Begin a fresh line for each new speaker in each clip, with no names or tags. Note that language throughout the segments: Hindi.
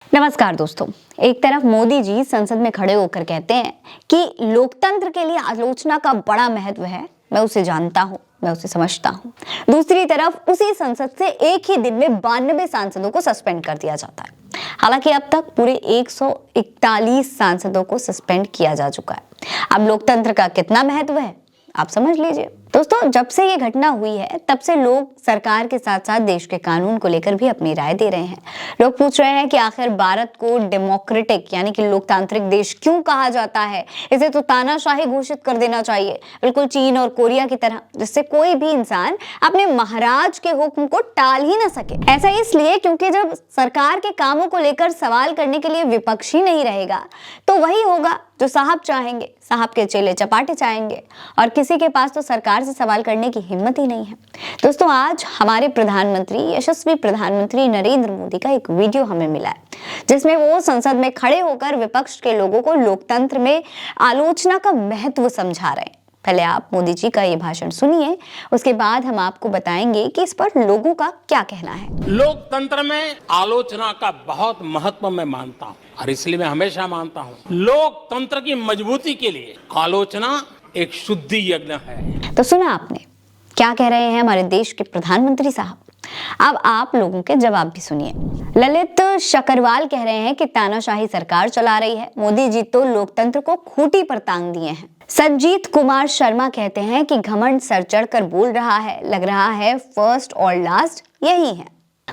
नमस्कार दोस्तों। एक तरफ मोदी जी संसद में खड़े होकर कहते हैं कि लोकतंत्र के लिए आलोचना का बड़ा महत्व है, मैं उसे जानता हूं, मैं उसे समझता हूं। दूसरी तरफ उसी संसद से एक ही दिन में 92 सांसदों को सस्पेंड कर दिया जाता है। हालांकि अब तक पूरे 141 सांसदों को सस्पेंड किया जा चुका है। अब लोकतंत्र का कितना महत्व है आप समझ लीजिए। दोस्तों, जब से ये घटना हुई है तब से लोग सरकार के साथ साथ देश के कानून को लेकर भी अपनी राय दे रहे हैं। लोग पूछ रहे हैं कि आखिर भारत को डेमोक्रेटिक यानी कि लोकतांत्रिक देश क्यों कहा जाता है। इसे तो तानाशाही घोषित कर देना चाहिए, बिल्कुल चीन और कोरिया की तरह, जिससे कोई भी इंसान अपने महाराज के हुक्म को टाल ही ना सके। ऐसा इसलिए क्योंकि जब सरकार के कामों को लेकर सवाल करने के लिए विपक्ष ही नहीं रहेगा तो वही होगा जो साहब चाहेंगे, साहब के चेले चपाटे चाहेंगे, और किसी के पास तो सरकार से सवाल करने की हिम्मत ही नहीं है। दोस्तों, आज हमारे प्रधानमंत्री, यशस्वी प्रधानमंत्री नरेंद्र मोदी का एक वीडियो हमें मिला है जिसमें वो संसद में खड़े होकर विपक्ष के लोगों को लोकतंत्र में आलोचना का महत्व समझा रहे हैं। पहले आप मोदी जी का ये भाषण सुनिए, उसके बाद हम आपको बताएंगे कि इस पर लोगों का क्या कहना है।
लोकतंत्र में आलोचना का बहुत महत्व मैं मानता हूँ और इसलिए मैं हमेशा मानता हूँ लोकतंत्र की मजबूती के लिए आलोचना एक शुद्धि यज्ञ है।
तो सुना आपने क्या कह रहे हैं हमारे देश के प्रधानमंत्री साहब। अब आप लोगों के जवाब भी सुनिए। ललित शकरवाल कह रहे हैं कि तानाशाही सरकार चला रही है, मोदी जी तो लोकतंत्र को खूंटी पर टांग दिए हैं। संजीत कुमार शर्मा कहते हैं कि घमंड सर चढ़कर बोल रहा है, लग रहा है फर्स्ट और लास्ट यही है।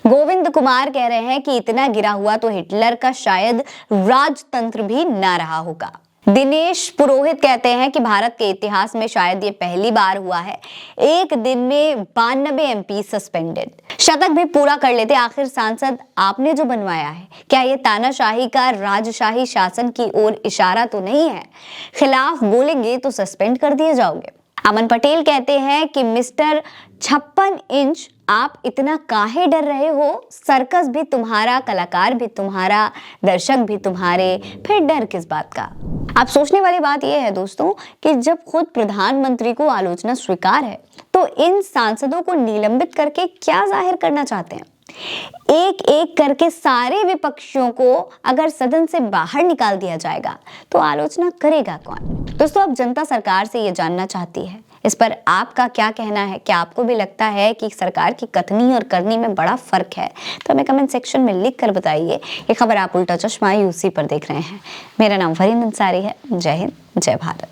गोविंद कुमार कह रहे हैं कि इतना गिरा हुआ तो हिटलर का शायद राजतंत्र भी ना रहा होगा। दिनेश पुरोहित कहते हैं कि भारत के इतिहास में शायद ये पहली बार हुआ है एक दिन में 92 एमपी सस्पेंडेड। शतक भी पूरा कर लेते। आखिर सांसद आपने जो बनवाया है, क्या ये तानाशाही का राजशाही शासन की ओर इशारा तो नहीं है? खिलाफ बोलेंगे तो सस्पेंड कर दिए जाओगे। अमन पटेल कहते हैं कि मिस्टर 56 इंच आप इतना काहे डर रहे हो? सर्कस भी तुम्हारा, कलाकार भी तुम्हारा, दर्शक भी तुम्हारे, फिर डर किस बात का? अब सोचने वाली बात यह है दोस्तों कि जब खुद प्रधानमंत्री को आलोचना स्वीकार है तो इन सांसदों को निलंबित करके क्या जाहिर करना चाहते हैं? एक एक करके सारे विपक्षियों को अगर सदन से बाहर निकाल दिया जाएगा तो आलोचना करेगा कौन? दोस्तों, अब जनता सरकार से ये जानना चाहती है, इस पर आपका क्या कहना है? क्या आपको भी लगता है कि सरकार की कथनी और करनी में बड़ा फर्क है? तो हमें कमेंट सेक्शन में लिख कर बताइए। ये खबर आप उल्टा चश्मा यूसी पर देख रहे हैं। मेरा नाम फरीन अंसारी है। जय हिंद, जय भारत।